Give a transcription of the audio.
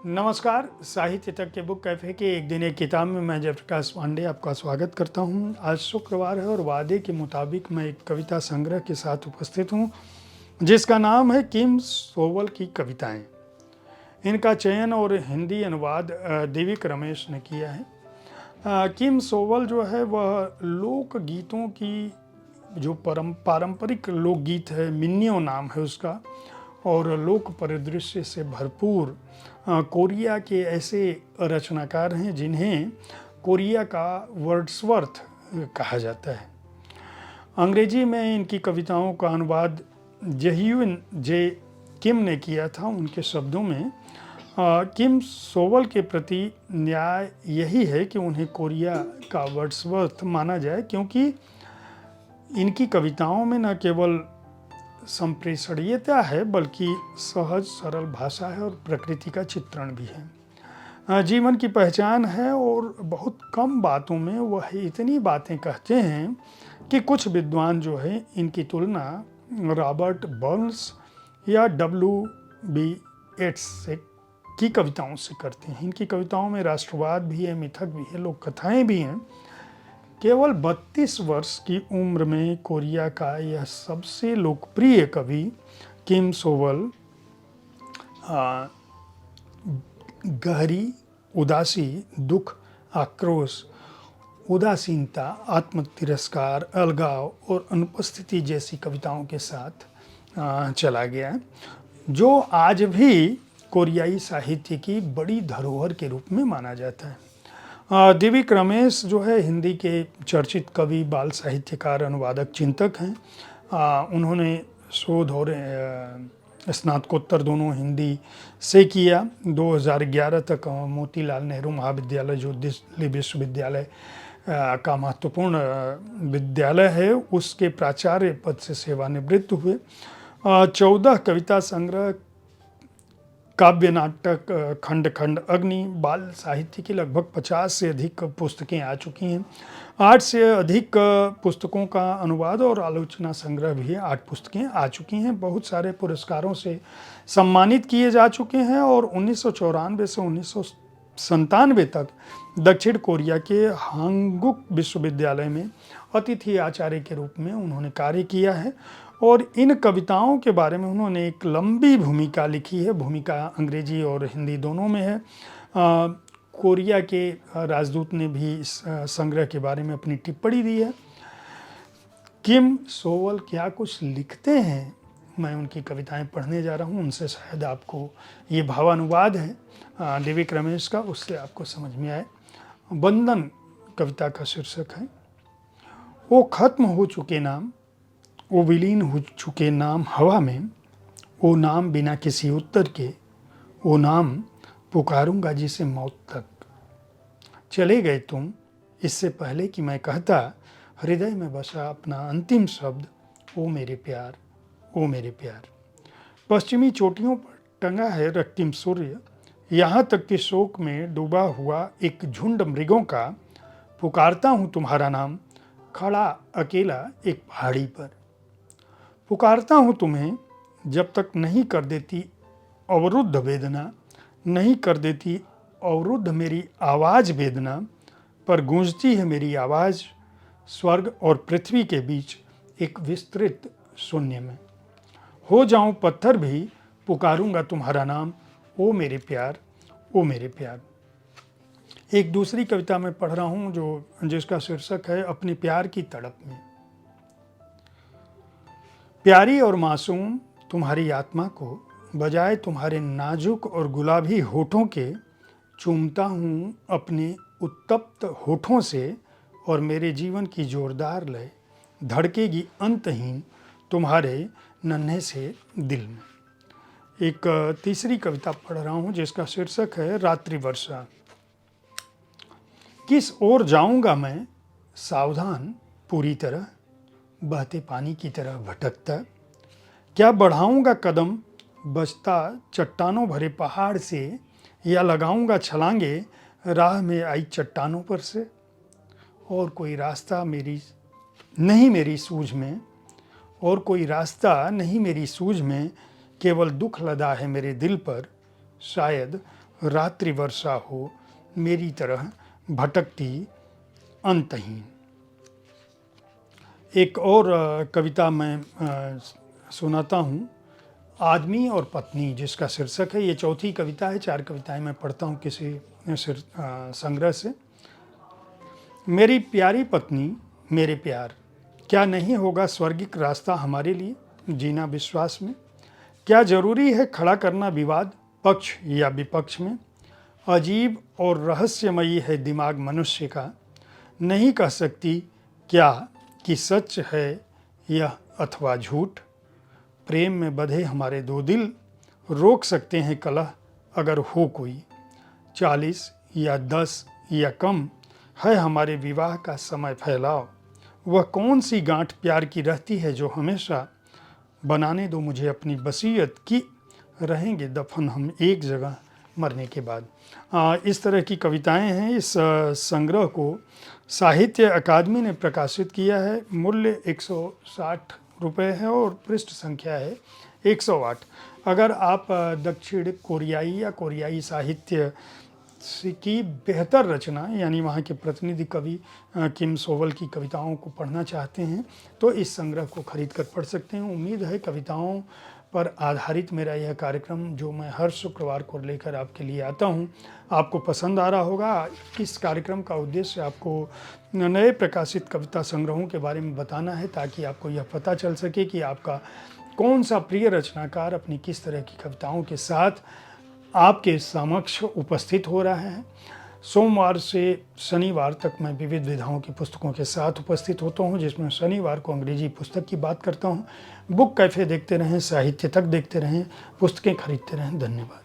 नमस्कार। साहित्य तक के बुक कैफ़े के एक दिन एक किताब में मैं जयप्रकाश पांडे आपका स्वागत करता हूं। आज शुक्रवार है और वादे के मुताबिक मैं एक कविता संग्रह के साथ उपस्थित हूं जिसका नाम है किम सोवल की कविताएं। इनका चयन और हिंदी अनुवाद देविक रमेश ने किया है। किम सोवल जो है वह लोकगीतों की जो पारंपरिक लोकगीत है, मिन्यो नाम है उसका, और लोक परिदृश्य से भरपूर कोरिया के ऐसे रचनाकार हैं जिन्हें कोरिया का वर्ड्सवर्थ कहा जाता है। अंग्रेजी में इनकी कविताओं का अनुवाद जह्यून जे किम ने किया था। उनके शब्दों में किम सोवल के प्रति न्याय यही है कि उन्हें कोरिया का वर्ड्सवर्थ माना जाए, क्योंकि इनकी कविताओं में न केवल संप्रेषणीयता है बल्कि सहज सरल भाषा है और प्रकृति का चित्रण भी है। जीवन की पहचान है और बहुत कम बातों में वह इतनी बातें कहते हैं कि कुछ विद्वान जो है इनकी तुलना रॉबर्ट बर्न्स या W.B. येट्स की कविताओं से करते हैं। इनकी कविताओं में राष्ट्रवाद भी है, मिथक भी है, लोक कथाएं भी हैं। केवल 32 वर्ष की उम्र में कोरिया का यह सबसे लोकप्रिय कवि किम सोवल गहरी उदासी, दुख, आक्रोश, उदासीनता, आत्मतिरस्कार, अलगाव और अनुपस्थिति जैसी कविताओं के साथ चला गया, जो आज भी कोरियाई साहित्य की बड़ी धरोहर के रूप में माना जाता है। देविक रमेश जो है हिंदी के चर्चित कवि, बाल साहित्यकार, अनुवादक, चिंतक हैं। उन्होंने शोध और स्नातकोत्तर दोनों हिंदी से किया। 2011 तक मोतीलाल नेहरू महाविद्यालय, जो दिल्ली विश्वविद्यालय का महत्वपूर्ण विद्यालय है, उसके प्राचार्य पद से सेवानिवृत्त हुए। 14 कविता संग्रह, काव्य, नाटक, खंड खंड अग्नि, बाल साहित्य की लगभग 50 से अधिक पुस्तकें आ चुकी हैं। 8 से अधिक पुस्तकों का अनुवाद और आलोचना संग्रह भी 8 पुस्तकें आ चुकी हैं। बहुत सारे पुरस्कारों से सम्मानित किए जा चुके हैं और 1994 से 1997 तक दक्षिण कोरिया के हांगुक विश्वविद्यालय में अतिथि आचार्य के रूप में उन्होंने कार्य किया है। और इन कविताओं के बारे में उन्होंने एक लंबी भूमिका लिखी है। भूमिका अंग्रेजी और हिंदी दोनों में है। कोरिया के राजदूत ने भी इस संग्रह के बारे में अपनी टिप्पणी दी है। किम सोवल क्या कुछ लिखते हैं, मैं उनकी कविताएं पढ़ने जा रहा हूँ। उनसे शायद आपको ये भावानुवाद है देविक रमेश का, उससे आपको समझ में आए। बंधन कविता का शीर्षक है। वो खत्म हो चुके नाम, वो विलीन हो चुके नाम हवा में, वो नाम बिना किसी उत्तर के, वो नाम पुकारूंगा जिसे मौत तक। चले गए तुम इससे पहले कि मैं कहता, हृदय में बसा अपना अंतिम शब्द, ओ मेरे प्यार, ओ मेरे प्यार। पश्चिमी चोटियों पर टंगा है रক্তিम सूर्य, यहाँ तक कि शोक में डूबा हुआ एक झुंड मृगों का पुकारता हूँ तुम्हारा नाम, खड़ा अकेला एक पहाड़ी पर। पुकारता हूँ तुम्हें जब तक नहीं कर देती अवरुद्ध वेदना, नहीं कर देती अवरुद्ध मेरी आवाज़ वेदना, पर गूंजती है मेरी आवाज़ स्वर्ग और पृथ्वी के बीच एक विस्तृत शून्य में। हो जाऊं पत्थर भी पुकारूंगा तुम्हारा नाम, ओ मेरे प्यार, ओ मेरे प्यार। एक दूसरी कविता मैं पढ़ रहा हूँ जिसका शीर्षक है अपने प्यार की तड़प में। प्यारी और मासूम तुम्हारी आत्मा को बजाय तुम्हारे नाजुक और गुलाबी होठों के चूमता हूँ अपने उत्तप्त होठों से, और मेरे जीवन की जोरदार लय धड़केगी अंतहीन तुम्हारे नन्हे से दिल में। एक तीसरी कविता पढ़ रहा हूँ जिसका शीर्षक है रात्रि वर्षा। किस ओर जाऊँगा मैं सावधान पूरी तरह, बहते पानी की तरह भटकता, क्या बढ़ाऊंगा कदम बचता चट्टानों भरे पहाड़ से, या लगाऊंगा छलांगे राह में आई चट्टानों पर से। और कोई रास्ता मेरी नहीं मेरी सूझ में, और कोई रास्ता नहीं मेरी सूझ में, केवल दुख लदा है मेरे दिल पर, शायद रात्रि वर्षा हो मेरी तरह भटकती अंतहीन। एक और कविता मैं सुनाता हूँ, आदमी और पत्नी, जिसका शीर्षक है। ये चौथी कविता है, 4 कविताएं मैं पढ़ता हूँ किसी संग्रह से। मेरी प्यारी पत्नी, मेरे प्यार, क्या नहीं होगा स्वर्गिक रास्ता हमारे लिए जीना विश्वास में? क्या जरूरी है खड़ा करना विवाद पक्ष या विपक्ष में? अजीब और रहस्यमयी है दिमाग मनुष्य का, नहीं कह सकती क्या कि सच है यह अथवा झूठ। प्रेम में बंधे हमारे 2 दिल, रोक सकते हैं कलह अगर हो कोई। 40 या 10 या कम है हमारे विवाह का समय फैलाओ। वह कौन सी गांठ प्यार की रहती है जो हमेशा? बनाने दो मुझे अपनी वसीयत की, रहेंगे दफन हम एक जगह मरने के बाद। इस तरह की कविताएं हैं। इस संग्रह को साहित्य अकादमी ने प्रकाशित किया है। मूल्य 160 रुपये है और पृष्ठ संख्या है 108। अगर आप दक्षिण कोरियाई या कोरियाई साहित्य की बेहतर रचना, यानी वहाँ के प्रतिनिधि कवि किम सोवल की कविताओं को पढ़ना चाहते हैं तो इस संग्रह को खरीद कर पढ़ सकते हैं। उम्मीद है कविताओं पर आधारित मेरा यह कार्यक्रम जो मैं हर शुक्रवार को लेकर आपके लिए आता हूँ आपको पसंद आ रहा होगा। इस कार्यक्रम का उद्देश्य आपको नए प्रकाशित कविता संग्रहों के बारे में बताना है, ताकि आपको यह पता चल सके कि आपका कौन सा प्रिय रचनाकार अपनी किस तरह की कविताओं के साथ आपके समक्ष उपस्थित हो रहा है। सोमवार से शनिवार तक मैं विविध विधाओं की पुस्तकों के साथ उपस्थित होता हूं, जिसमें शनिवार को अंग्रेजी पुस्तक की बात करता हूं। बुक कैफ़े देखते रहें, साहित्य तक देखते रहें, पुस्तकें खरीदते रहें। धन्यवाद।